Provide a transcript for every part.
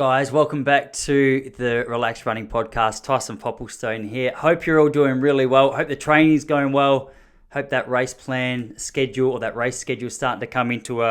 Guys, welcome back to the Relaxed Running Podcast. Tyson Popplestone here. Hope you're all doing really well. Hope the training's going well. Hope that race plan schedule or that race schedule is starting to come into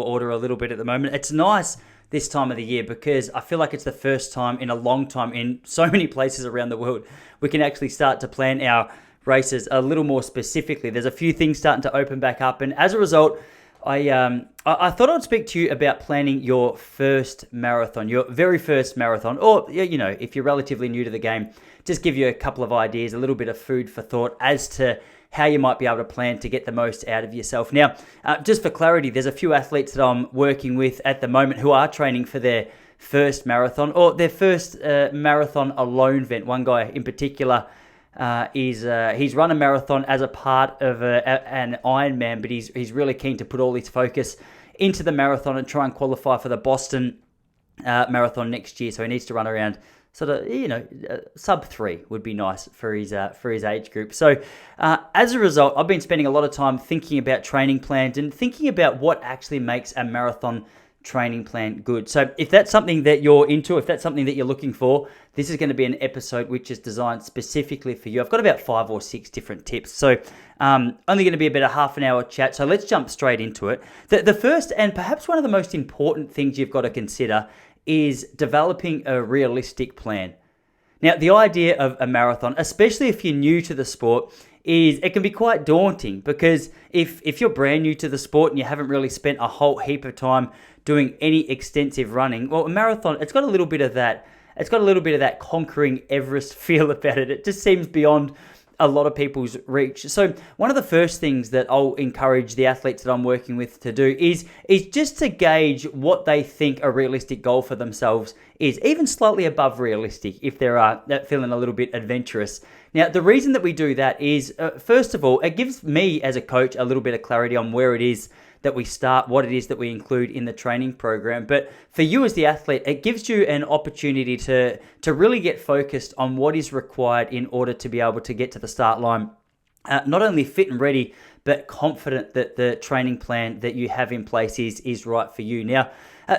order a little bit at the moment. It's nice this time of the year because I feel like it's the first time in a long time in so many places around the world we can actually start to plan our races a little more specifically. There's a few things starting to open back up, and as a result, I thought I'd speak to you about planning your first marathon, your very first marathon, or, you know, if you're relatively new to the game, just give you a couple of ideas, a little bit of food for thought as to how you might be able to plan to get the most out of yourself. Now, just for clarity, there's a few athletes that I'm working with at the moment who are training for their first marathon or their first marathon alone event. One guy in particular, he's run a marathon as a part of an Ironman, but he's really keen to put all his focus into the marathon and try and qualify for the Boston marathon next year. So he needs to run around sort of, sub 3 would be nice for his age group. So as a result, I've been spending a lot of time thinking about training plans and thinking about what actually makes a marathon training plan good. So if that's something that you're into, if that's something that you're looking for, this is going to be an episode which is designed specifically for you. I've got about 5 or 6 different tips. So only going to be about a half an hour chat. So let's jump straight into it. The first and perhaps one of the most important things you've got to consider is developing a realistic plan. Now, the idea of a marathon, especially if you're new to the sport, is it can be quite daunting because if you're brand new to the sport and you haven't really spent a whole heap of time doing any extensive running, well, a marathon, it's got a little bit of that conquering Everest feel about it. It just seems beyond a lot of people's reach. So one of the first things that I'll encourage the athletes that I'm working with to do is just to gauge what they think a realistic goal for themselves is, even slightly above realistic if they're feeling a little bit adventurous. Now, the reason that we do that is, first of all, it gives me as a coach a little bit of clarity on where it is that we start, what it is that we include in the training program. But for you as the athlete, it gives you an opportunity to really get focused on what is required in order to be able to get to the start line, not only fit and ready, but confident that the training plan that you have in place is right for you. Now,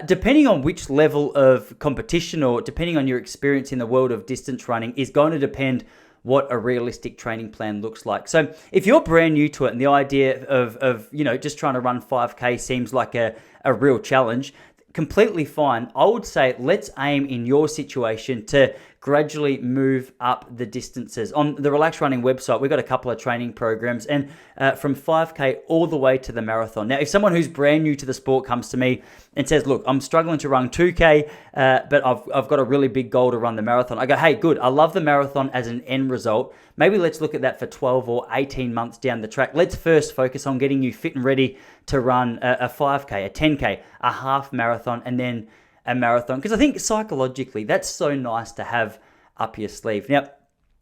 depending on which level of competition or depending on your experience in the world of distance running is going to depend what a realistic training plan looks like. So if you're brand new to it and the idea of just trying to run 5K seems like a real challenge, completely fine. I would say let's aim in your situation to gradually move up the distances. On the Relaxed Running website, we've got a couple of training programs, and from 5K all the way to the marathon. Now, if someone who's brand new to the sport comes to me and says, look, I'm struggling to run 2K, but I've got a really big goal to run the marathon. I go, hey, good. I love the marathon as an end result. Maybe let's look at that for 12 or 18 months down the track. Let's first focus on getting you fit and ready to run a 5K, a 10K, a half marathon, and then a marathon. Because I think psychologically, that's so nice to have up your sleeve. Now,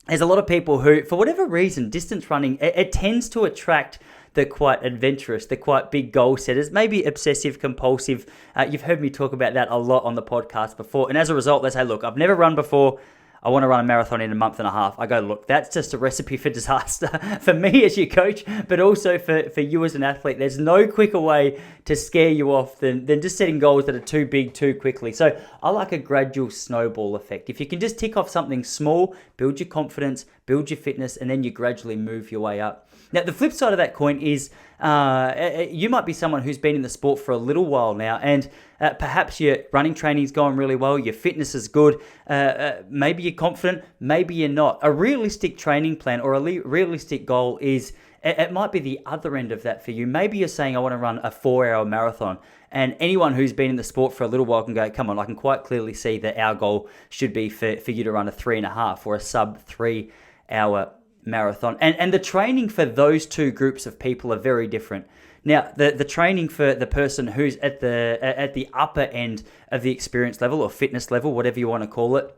there's a lot of people who, for whatever reason, distance running, it tends to attract the quite adventurous, the quite big goal setters, maybe obsessive compulsive. You've heard me talk about that a lot on the podcast before. And as a result, they say, look, I've never run before. I want to run a marathon in a month and a half. I go, look, that's just a recipe for disaster for me as your coach, but also for you as an athlete. There's no quicker way to scare you off than just setting goals that are too big too quickly. So I like a gradual snowball effect. If you can just tick off something small, build your confidence, build your fitness, and then you gradually move your way up. Now, the flip side of that coin is you might be someone who's been in the sport for a little while now, and perhaps your running training is going really well, your fitness is good, maybe you're confident, maybe you're not. A realistic training plan or a realistic goal is, it might be the other end of that for you. Maybe you're saying, I want to run a 4-hour marathon. And anyone who's been in the sport for a little while can go, come on, I can quite clearly see that our goal should be for you to run a 3.5 or a sub 3-hour marathon. And the training for those two groups of people are very different. Now, the training for the person who's at the upper end of the experience level or fitness level, whatever you want to call it,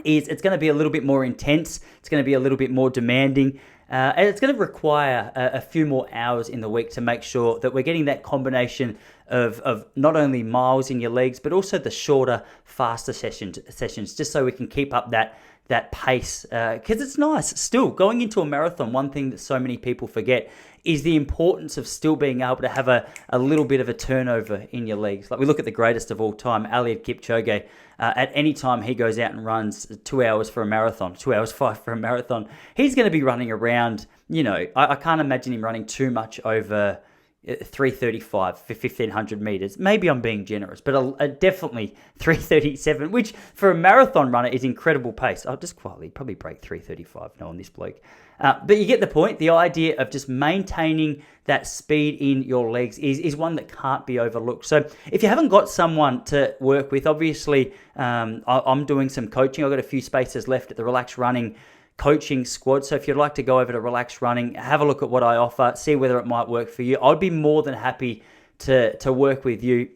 it's going to be a little bit more intense. It's going to be a little bit more demanding. And it's going to require a few more hours in the week to make sure that we're getting that combination of not only miles in your legs, but also the shorter, faster sessions, just so we can keep up that pace, because it's nice. Still, going into a marathon, one thing that so many people forget is the importance of still being able to have a little bit of a turnover in your legs. Like we look at the greatest of all time, Eliud Kipchoge. At any time he goes out and runs 2 hours for a marathon, 2 hours 5 for a marathon, he's going to be running around, I can't imagine him running too much over 3:35 for 1,500 meters. Maybe I'm being generous, but definitely 3:37, which for a marathon runner is incredible pace. I'll just quietly probably break 3:35 knowing this bloke. But you get the point. The idea of just maintaining that speed in your legs is one that can't be overlooked. So if you haven't got someone to work with, obviously I'm doing some coaching. I've got a few spaces left at the Relax Running coaching squad. So if you'd like to go over to Relax Running, have a look at what I offer, see whether it might work for you. I'd be more than happy to work with you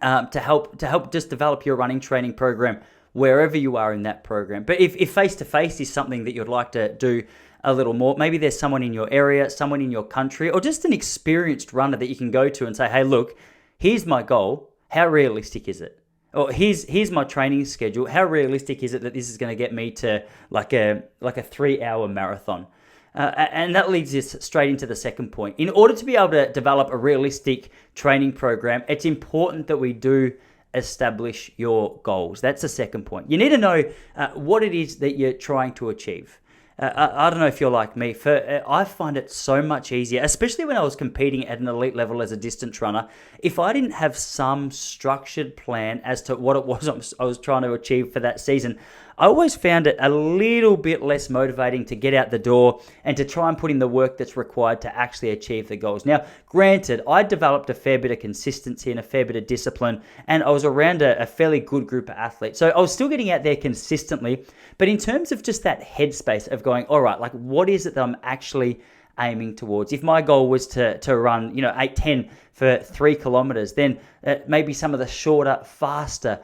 to help just develop your running training program wherever you are in that program. But if face-to-face is something that you'd like to do a little more, maybe there's someone in your area, someone in your country, or just an experienced runner that you can go to and say, hey, look, here's my goal. How realistic is it? Or here's my training schedule. How realistic is it that this is going to get me to like a 3-hour marathon? And that leads us straight into the second point. In order to be able to develop a realistic training program, it's important that we do establish your goals. That's the second point. You need to know what it is that you're trying to achieve. I don't know if you're like me. I find it so much easier, especially when I was competing at an elite level as a distance runner. If I didn't have some structured plan as to what it was I was trying to achieve for that season, I always found it a little bit less motivating to get out the door and to try and put in the work that's required to actually achieve the goals. Now, granted, I developed a fair bit of consistency and a fair bit of discipline, and I was around a fairly good group of athletes. So I was still getting out there consistently, but in terms of just that headspace of going, all right, like what is it that I'm actually aiming towards? If my goal was to run, 8:10 for 3 kilometers, then maybe some of the shorter, faster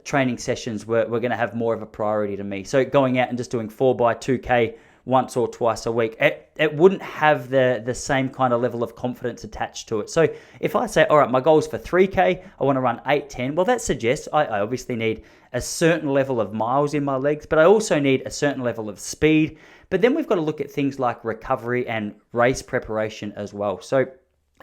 training sessions were going to have more of a priority to me. So going out and just doing 4x2K once or twice a week, it wouldn't have the same kind of level of confidence attached to it. So if I say, all right, my goal is for 3K, I want to run 8:10, well, that suggests I obviously need a certain level of miles in my legs, but I also need a certain level of speed. But then we've got to look at things like recovery and race preparation as well. So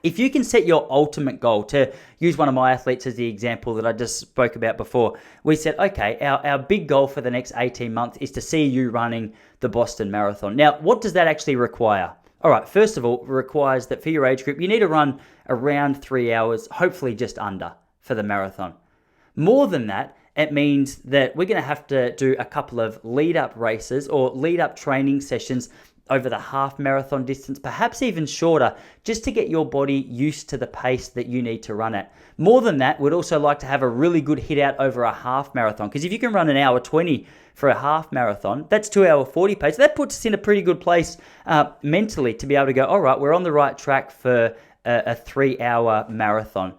if you can set your ultimate goal, to use one of my athletes as the example that I just spoke about before, we said, okay, our big goal for the next 18 months is to see you running the Boston Marathon. Now, what does that actually require? All right, first of all, it requires that for your age group, you need to run around 3 hours, hopefully just under, for the marathon. More than that, it means that we're going to have to do a couple of lead-up races or lead-up training sessions over the half marathon distance, perhaps even shorter, just to get your body used to the pace that you need to run at. More than that, we'd also like to have a really good hit out over a half marathon, because if you can run an hour 20 for a half marathon, that's 2 hour 40 pace. That puts us in a pretty good place mentally to be able to go, all right, we're on the right track for a 3 hour marathon.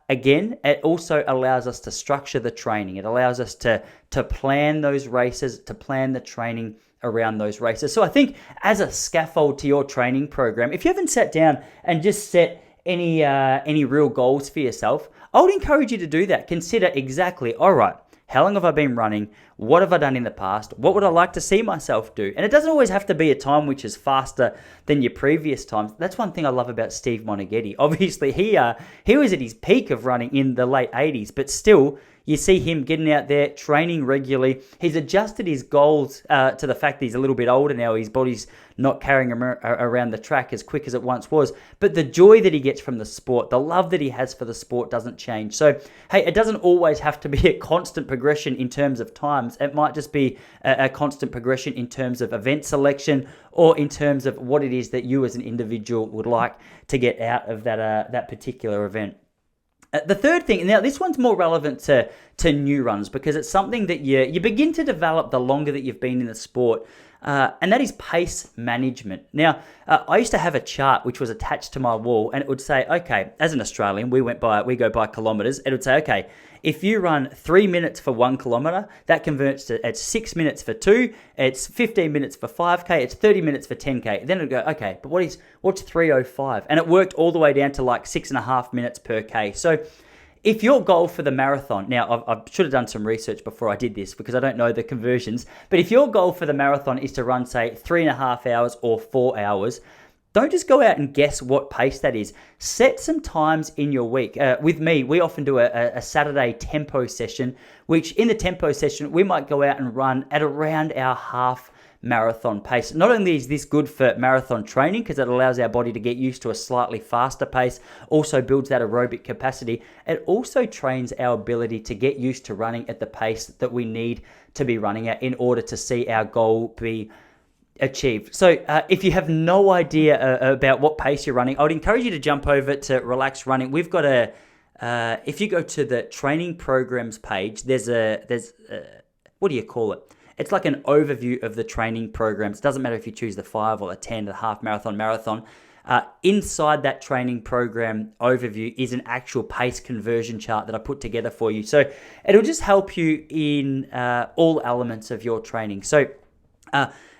Again, it also allows us to structure the training. It allows us to plan those races, to plan the training around those races. So I think as a scaffold to your training program, if you haven't sat down and just set any real goals for yourself, I would encourage you to do that. Consider exactly, all right, how long have I been running? What have I done in the past? What would I like to see myself do? And it doesn't always have to be a time which is faster than your previous times. That's one thing I love about Steve Moneghetti. Obviously, he was at his peak of running in the late 80s, but still, you see him getting out there, training regularly. He's adjusted his goals to the fact that he's a little bit older now. His body's not carrying him around the track as quick as it once was. But the joy that he gets from the sport, the love that he has for the sport doesn't change. So, hey, it doesn't always have to be a constant progression in terms of times. It might just be a constant progression in terms of event selection or in terms of what it is that you as an individual would like to get out of that particular event. The third thing, now this one's more relevant to new runs because it's something that you begin to develop the longer that you've been in the sport, and that is pace management. Now, I used to have a chart which was attached to my wall, and it would say, okay, as an Australian, we go by kilometres. It would say, okay, if you run 3 minutes for 1 kilometer, that converts to it's 6 minutes for 2, it's 15 minutes for 5K, it's 30 minutes for 10K. Then it'll go, okay, but what's 3:05? And it worked all the way down to like 6.5 minutes per K. So if your goal for the marathon, now I should have done some research before I did this because I don't know the conversions, but if your goal for the marathon is to run, say, 3.5 hours or 4 hours, don't just go out and guess what pace that is. Set some times in your week. With me, we often do a Saturday tempo session, which in the tempo session, we might go out and run at around our half marathon pace. Not only is this good for marathon training because it allows our body to get used to a slightly faster pace, also builds that aerobic capacity, it also trains our ability to get used to running at the pace that we need to be running at in order to see our goal be achieved. So if you have no idea about what pace you're running, I would encourage you to jump over to Relax Running. We've got if you go to the training programs page, there's what do you call it? It's like an overview of the training programs. It doesn't matter if you choose the 5 or the 10, the half marathon. Inside that training program overview is an actual pace conversion chart that I put together for you. So it'll just help you in all elements of your training. So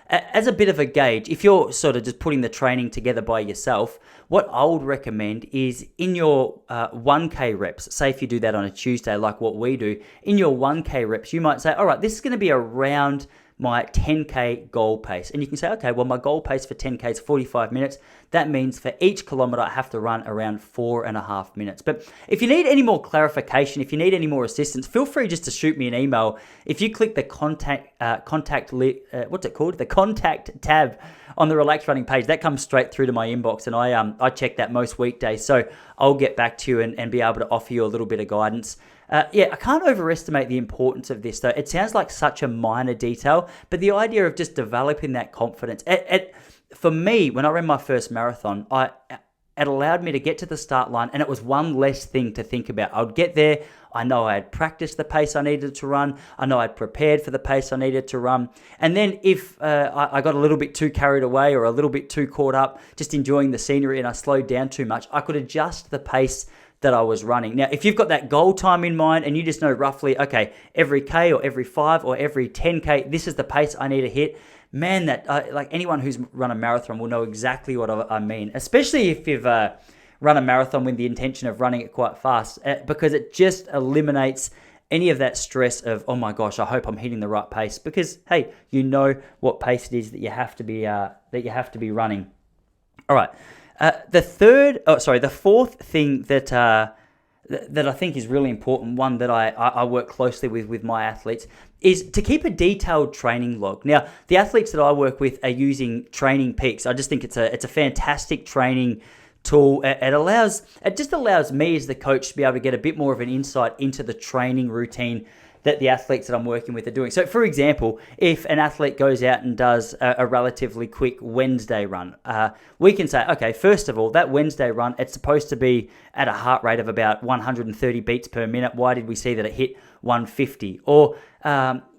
as a bit of a gauge, if you're sort of just putting the training together by yourself, what I would recommend is in your 1K reps, say if you do that on a Tuesday like what we do, in your 1K reps, you might say, all right, this is going to be around my 10K goal pace. And you can say, okay, well, my goal pace for 10K is 45 minutes. That means for each kilometer, I have to run around 4.5 minutes. But if you need any more clarification, if you need any more assistance, feel free just to shoot me an email. If you click the contact tab on the Relax Running page, that comes straight through to my inbox, and I check that most weekdays. So I'll get back to you and be able to offer you a little bit of guidance. I can't overestimate the importance of this, though. It sounds like such a minor detail, but the idea of just developing that confidence. For me, when I ran my first marathon, it allowed me to get to the start line, and it was one less thing to think about. I would get there. I know I had practiced the pace I needed to run. I know I'd prepared for the pace I needed to run. And then if I got a little bit too carried away or a little bit too caught up just enjoying the scenery and I slowed down too much, I could adjust the pace that I was running. Now, if you've got that goal time in mind and you just know roughly, okay, every K or every 5 or every 10K, this is the pace I need to hit, man, that like anyone who's run a marathon will know exactly what I mean, especially if you've run a marathon with the intention of running it quite fast, because it just eliminates any of that stress of, oh my gosh, I hope I'm hitting the right pace, because hey, you know what pace it is that you have to be running. All right. The fourth thing that I think is really important, one that I work closely with my athletes, is to keep a detailed training log. Now, the athletes that I work with are using Training Pics. I just think it's a fantastic training tool. It just allows me as the coach to be able to get a bit more of an insight into the training routine that the athletes that I'm working with are doing. So, for example, if an athlete goes out and does a relatively quick Wednesday run, we can say, okay, first of all, that Wednesday run, it's supposed to be at a heart rate of about 130 beats per minute. Why did we see that it hit 150? Or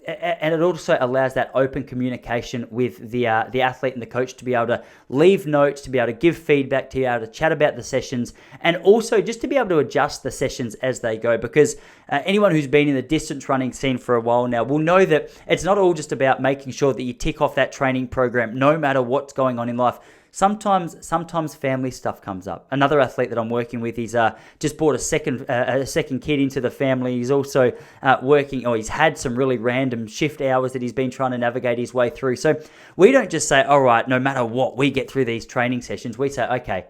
and it also allows that open communication with the athlete and the coach to be able to leave notes, to be able to give feedback, to be able to chat about the sessions, and also just to be able to adjust the sessions as they go. Because anyone who's been in the distance running scene for a while now will know that it's not all just about making sure that you tick off that training program no matter what's going on in life. Sometimes family stuff comes up. Another athlete that I'm working with, he's just brought a second kid into the family. He's also he's had some really random shift hours that he's been trying to navigate his way through. So we don't just say, all right, no matter what, we get through these training sessions. We say, okay,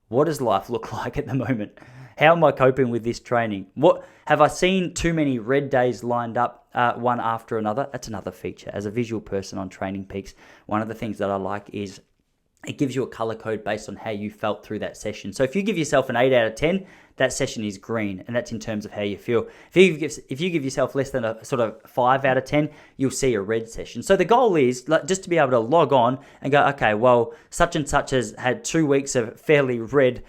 what does life look like at the moment? How am I coping with this training? What have I seen too many red days lined up one after another? That's another feature. As a visual person on Training Peaks, one of the things that I like is it gives you a color code based on how you felt through that session. So if you give yourself an 8 out of 10, that session is green, and that's in terms of how you feel. If you give yourself less than a sort of 5 out of 10, you'll see a red session. So the goal is just to be able to log on and go, okay, well, such and such has had 2 weeks of fairly red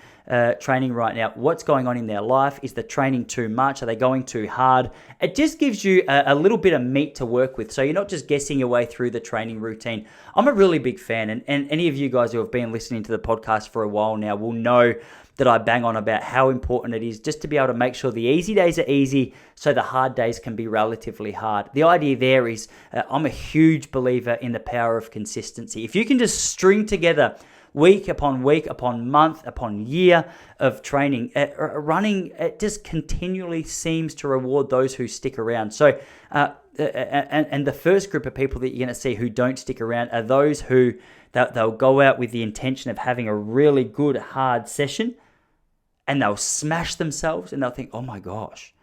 training right now. What's going on in their life? Is the training too much? Are they going too hard? It just gives you a little bit of meat to work with, so you're not just guessing your way through the training routine. I'm a really big fan, and any of you guys who have been listening to the podcast for a while now will know that I bang on about how important it is just to be able to make sure the easy days are easy so the hard days can be relatively hard. The idea there is I'm a huge believer in the power of consistency. If you can just string together week upon month upon year of training, running, it just continually seems to reward those who stick around. So, and the first group of people that you're going to see who don't stick around are those who they'll go out with the intention of having a really good hard session, and they'll smash themselves and they'll think, oh my gosh,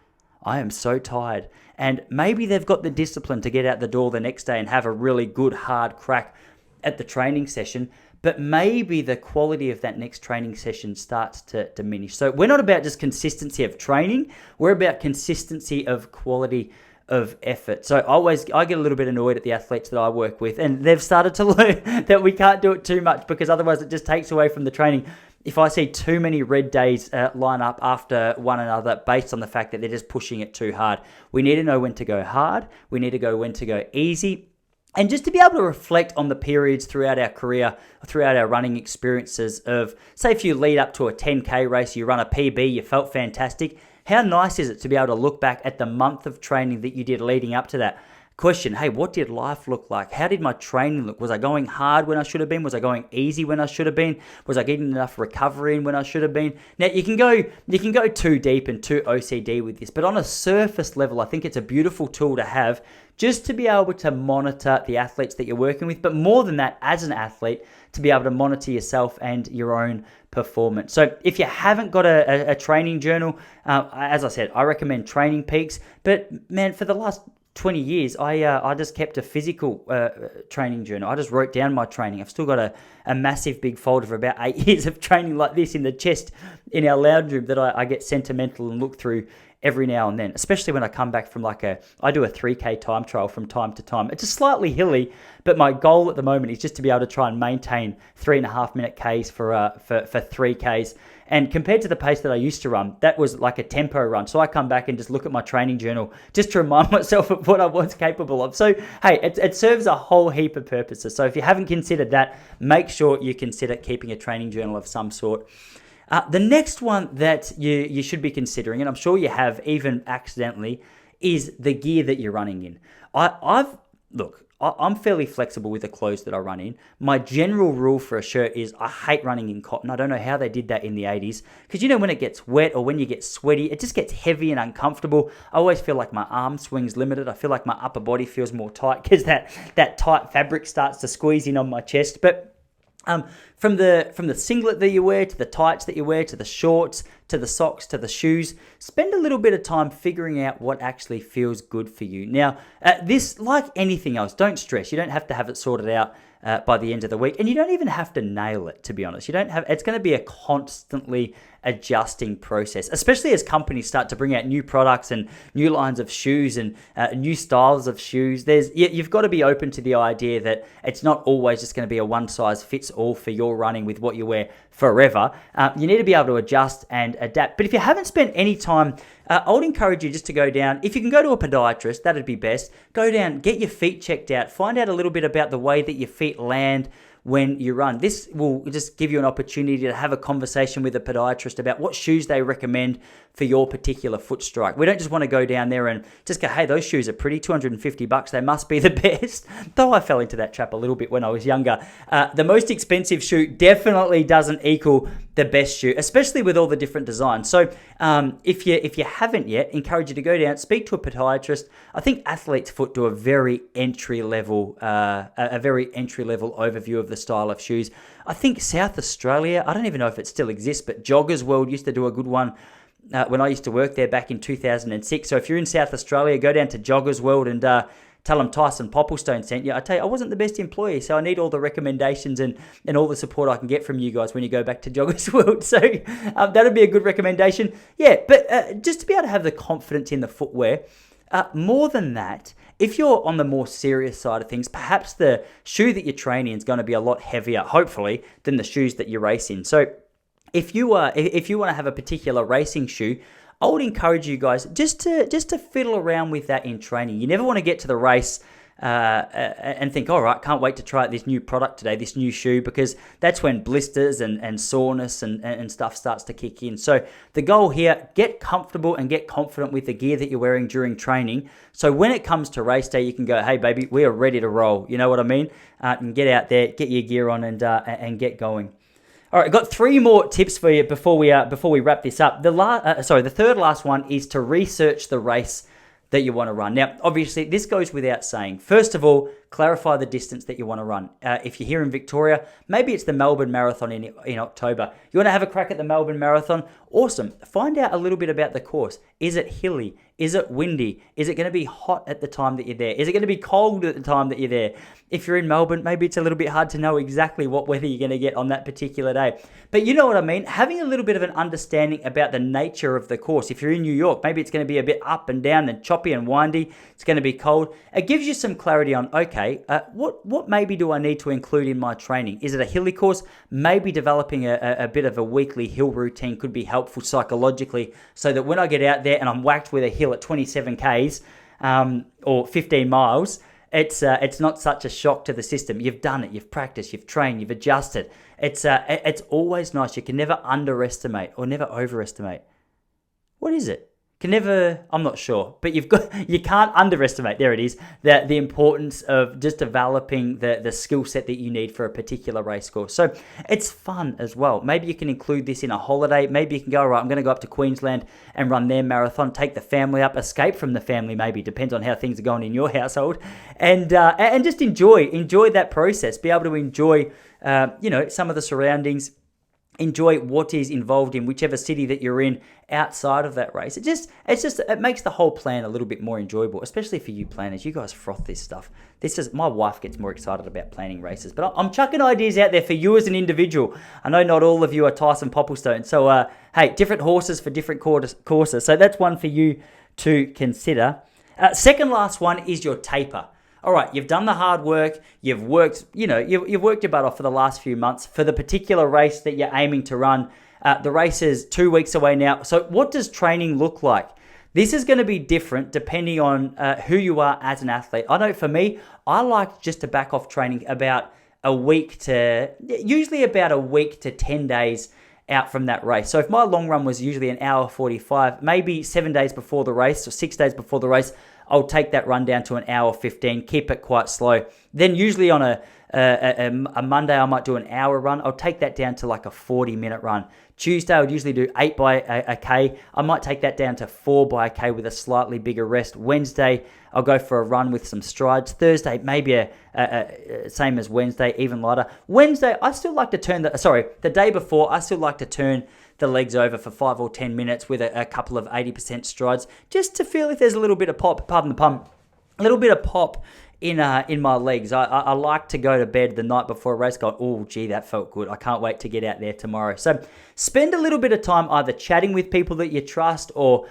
I am so tired. And maybe they've got the discipline to get out the door the next day and have a really good hard crack at the training session, but maybe the quality of that next training session starts to diminish. So we're not about just consistency of training, we're about consistency of quality of effort. So I get a little bit annoyed at the athletes that I work with, and they've started to learn that we can't do it too much because otherwise it just takes away from the training. If I see too many red days line up after one another based on the fact that they're just pushing it too hard, we need to know when to go hard, we need to go when to go easy. And just to be able to reflect on the periods throughout our career, throughout our running experiences of, say if you lead up to a 10K race, you run a PB, you felt fantastic. How nice is it to be able to look back at the month of training that you did leading up to that? Question, hey, what did life look like? How did my training look? Was I going hard when I should have been? Was I going easy when I should have been? Was I getting enough recovery in when I should have been? Now, you can go too deep and too OCD with this, but on a surface level, I think it's a beautiful tool to have just to be able to monitor the athletes that you're working with, but more than that, as an athlete, to be able to monitor yourself and your own performance. So if you haven't got a training journal, as I said, I recommend Training Peaks, but man, for the last 20 years, I just kept a physical training journal. I just wrote down my training. I've still got a massive big folder of about 8 years of training like this in the chest in our lounge room that I get sentimental and look through every now and then, especially when I come back from I do a 3K time trial from time to time. It's a slightly hilly, but my goal at the moment is just to be able to try and maintain 3.5 minute Ks for 3Ks. And compared to the pace that I used to run, that was like a tempo run. So I come back and just look at my training journal just to remind myself of what I was capable of. So, hey, it serves a whole heap of purposes. So if you haven't considered that, make sure you consider keeping a training journal of some sort. The next one that you should be considering, and I'm sure you have even accidentally, is the gear that you're running in. I'm fairly flexible with the clothes that I run in. My general rule for a shirt is I hate running in cotton. I don't know how they did that in the 80s. Because when it gets wet or when you get sweaty, it just gets heavy and uncomfortable. I always feel like my arm swing's limited. I feel like my upper body feels more tight because that tight fabric starts to squeeze in on my chest. But from the singlet that you wear, to the tights that you wear, to the shorts, to the socks, to the shoes, spend a little bit of time figuring out what actually feels good for you. Now, this, like anything else, don't stress. You don't have to have it sorted out by the end of the week, and you don't even have to nail it, to be honest. It's going to be a constantly adjusting process, especially as companies start to bring out new products and new lines of shoes and new styles of shoes. You've got to be open to the idea that it's not always just going to be a one size fits all for your running with what you wear forever. You need to be able to adjust and adapt. But if you haven't spent any time, I would encourage you just to go down. If you can go to a podiatrist, that'd be best. Go down, get your feet checked out, find out a little bit about the way that your feet land when you run. This will just give you an opportunity to have a conversation with a podiatrist about what shoes they recommend for your particular foot strike. We don't just want to go down there and just go, hey, those shoes are pretty, $250, they must be the best. Though I fell into that trap a little bit when I was younger. The most expensive shoe definitely doesn't equal the best shoe, especially with all the different designs. So if you haven't yet, encourage you to go down, speak to a podiatrist. I think Athlete's Foot do a very entry level overview of the style of shoes. I think South Australia, I don't even know if it still exists, but Joggers World used to do a good one when I used to work there back in 2006. So if you're in South Australia, go down to Joggers World and tell them Tyson Popplestone sent you. I tell you, I wasn't the best employee, so I need all the recommendations and all the support I can get from you guys when you go back to Joggers World. So that'd be a good recommendation. Yeah, but just to be able to have the confidence in the footwear. More than that, if you're on the more serious side of things, perhaps the shoe that you're training is going to be a lot heavier, hopefully, than the shoes that you race in. So if you want to have a particular racing shoe, I would encourage you guys just to fiddle around with that in training. You never want to get to the race and think, all right, can't wait to try out this new product today, this new shoe, because that's when blisters and soreness and stuff starts to kick in. So the goal here, get comfortable and get confident with the gear that you're wearing during training. So when it comes to race day, you can go, hey, baby, we are ready to roll. You know what I mean? And get out there, get your gear on and get going. All right, I've got 3 more tips for you before we wrap this up. The third last one is to research the race that you want to run. Now, obviously, this goes without saying. First of all, clarify the distance that you want to run. If you're here in Victoria, maybe it's the Melbourne Marathon in October. You want to have a crack at the Melbourne Marathon? Awesome. Find out a little bit about the course. Is it hilly? Is it windy? Is it going to be hot at the time that you're there? Is it going to be cold at the time that you're there? If you're in Melbourne, maybe it's a little bit hard to know exactly what weather you're going to get on that particular day. But you know what I mean? Having a little bit of an understanding about the nature of the course. If you're in New York, maybe it's going to be a bit up and down and choppy and windy. It's going to be cold. It gives you some clarity on, okay, what maybe do I need to include in my training? Is it a hilly course? Maybe developing a bit of a weekly hill routine could be helpful psychologically, so that when I get out there and I'm whacked with a hill at 27 Ks or 15 miles, it's not such a shock to the system. You've done it, you've practiced, you've trained, you've adjusted. It's always nice. You can never underestimate or never overestimate. What is it? I'm not sure, but you can't underestimate, there it is, the importance of just developing the skill set that you need for a particular race course. So it's fun as well. Maybe you can include this in a holiday. Maybe you can go, all right, I'm going to go up to Queensland and run their marathon, take the family up, escape from the family, maybe, depends on how things are going in your household, and just enjoy that process, be able to enjoy, some of the surroundings, enjoy what is involved in whichever city that you're in outside of that race. It makes the whole plan a little bit more enjoyable, especially for you planners. You guys froth this stuff. My wife gets more excited about planning races, but I'm chucking ideas out there for you as an individual. I know not all of you are Tyson Popplestone, so hey, different horses for different courses. So that's one for you to consider. Second last one is your taper. All right, you've done the hard work. You've worked your butt off for the last few months for the particular race that you're aiming to run. The race is 2 weeks away now. So what does training look like? This is going to be different depending on who you are as an athlete. I know for me, I like just to back off training about a week to 10 days out from that race. So if my long run was usually an hour 45, maybe 7 days before the race or 6 days before the race, I'll take that run down to an hour 15, keep it quite slow. Then usually on a Monday, I might do an hour run. I'll take that down to like a 40-minute run. Tuesday, I would usually do 8 by a K. I might take that down to 4 by a K with a slightly bigger rest. Wednesday, I'll go for a run with some strides. Thursday, maybe same as Wednesday, even lighter. Wednesday, I still like to the day before, I still like to turn the legs over for 5 or 10 minutes with a couple of 80% strides, just to feel if there's a little bit of pop, pardon the pun, a little bit of pop in my legs. I like to go to bed the night before a race going, oh, gee, that felt good. I can't wait to get out there tomorrow. So spend a little bit of time either chatting with people that you trust or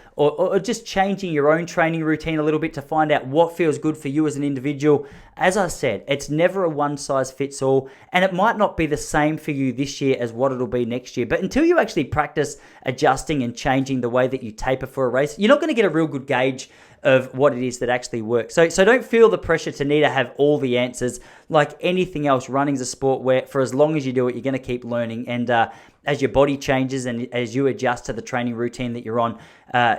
just changing your own training routine a little bit to find out what feels good for you as an individual. As I said, it's never a one-size-fits-all, and it might not be the same for you this year as what it'll be next year. But until you actually practice adjusting and changing the way that you taper for a race, you're not going to get a real good gauge of what it is that actually works. So don't feel the pressure to need to have all the answers. Like anything else, running's a sport where for as long as you do it, you're going to keep learning. And as your body changes and as you adjust to the training routine that you're on,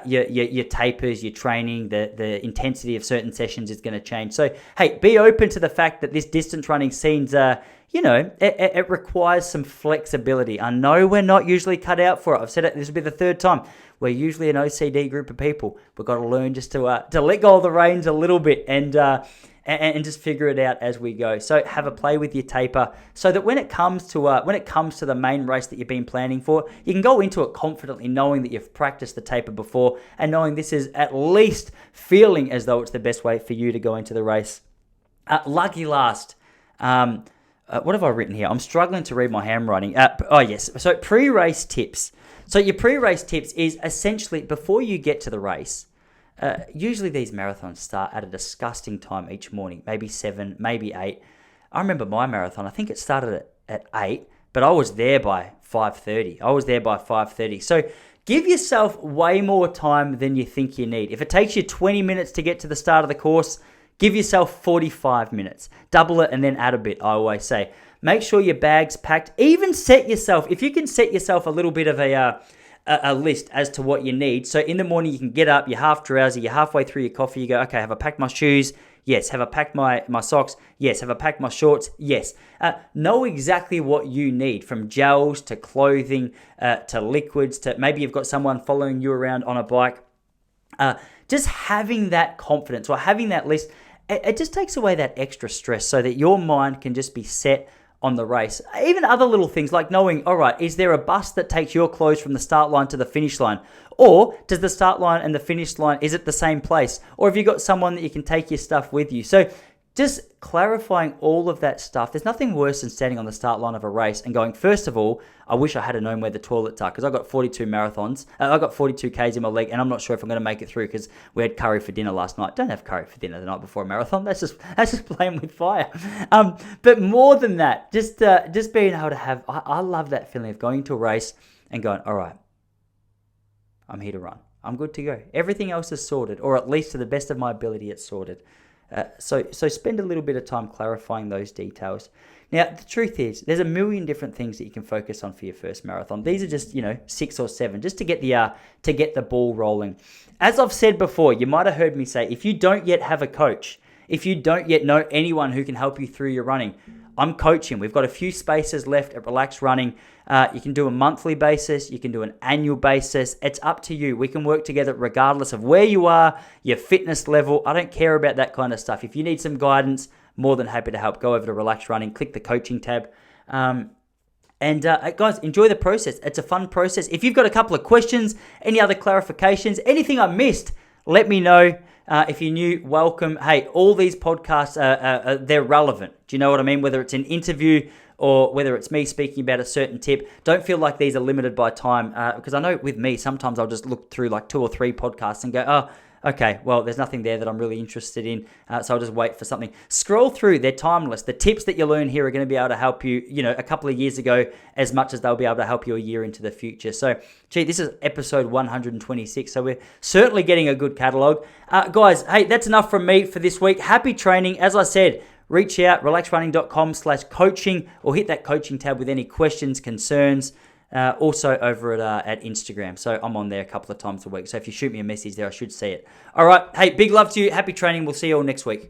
your tapers, your training, the intensity of certain sessions is going to change. So, hey, be open to the fact that this distance running scene's, it requires some flexibility. I know we're not usually cut out for it. I've said it, this will be the third time. We're usually an OCD group of people. We've got to learn just to let go of the reins a little bit and just figure it out as we go. So have a play with your taper so that when it comes to the main race that you've been planning for, you can go into it confidently knowing that you've practiced the taper before and knowing this is at least feeling as though it's the best way for you to go into the race. Lucky last. What have I written here? I'm struggling to read my handwriting. Yes. So pre-race tips. So your pre-race tips is essentially before you get to the race. Usually these marathons start at a disgusting time each morning, maybe 7, maybe 8. I remember my marathon, I think it started at 8, but I was there by 5:30. So give yourself way more time than you think you need. If it takes you 20 minutes to get to the start of the course, Give yourself 45 minutes. Double it and then add a bit, I always say. Make sure your bag's packed. Even set yourself, if you can set yourself a little bit of a list as to what you need. So in the morning, you can get up, you're half drowsy, you're halfway through your coffee, you go, okay, have I packed my shoes? Yes. Have I packed my socks? Yes. Have I packed my shorts? Yes. Know exactly what you need, from gels to clothing to liquids to maybe you've got someone following you around on a bike. Just having that confidence or having that list, it just takes away that extra stress so that your mind can just be set on the race. Even other little things like knowing, all right, is there a bus that takes your clothes from the start line to the finish line? Or does the start line and the finish line, is it the same place? Or have you got someone that you can take your stuff with you? So just clarifying all of that stuff. There's nothing worse than standing on the start line of a race and going, first of all, I wish I had known where the toilets are, because I got 42 marathons. I got 42 Ks in my leg, and I'm not sure if I'm going to make it through because we had curry for dinner last night. Don't have curry for dinner the night before a marathon. That's just playing with fire. But more than that, just being able to have, I love that feeling of going to a race and going, all right, I'm here to run. I'm good to go. Everything else is sorted, or at least to the best of my ability, it's sorted. So spend a little bit of time clarifying those details. Now, the truth is, there's a million different things that you can focus on for your first marathon. These are just, 6 or 7, just to get the ball rolling. As I've said before, you might have heard me say, if you don't yet have a coach, if you don't yet know anyone who can help you through your running, I'm coaching. We've got a few spaces left at Relax Running. You can do a monthly basis. You can do an annual basis. It's up to you. We can work together regardless of where you are, your fitness level. I don't care about that kind of stuff. If you need some guidance, more than happy to help. Go over to Relax Running, click the coaching tab. Guys, enjoy the process. It's a fun process. If you've got a couple of questions, any other clarifications, anything I missed, let me know. If you're new, welcome. Hey, all these podcasts, they're relevant. Do you know what I mean? Whether it's an interview or whether it's me speaking about a certain tip, don't feel like these are limited by time. Because I know with me, sometimes I'll just look through like 2 or 3 podcasts and go, oh, okay, well, there's nothing there that I'm really interested in, so I'll just wait for something. Scroll through, they're timeless. The tips that you learn here are going to be able to help you, a couple of years ago as much as they'll be able to help you a year into the future. So, this is episode 126, so we're certainly getting a good catalog. Guys, hey, that's enough from me for this week. Happy training. As I said, reach out, relaxrunning.com/coaching, or hit that coaching tab with any questions, concerns. Also over at Instagram. So I'm on there a couple of times a week. So if you shoot me a message there, I should see it. All right. Hey, big love to you. Happy training. We'll see you all next week.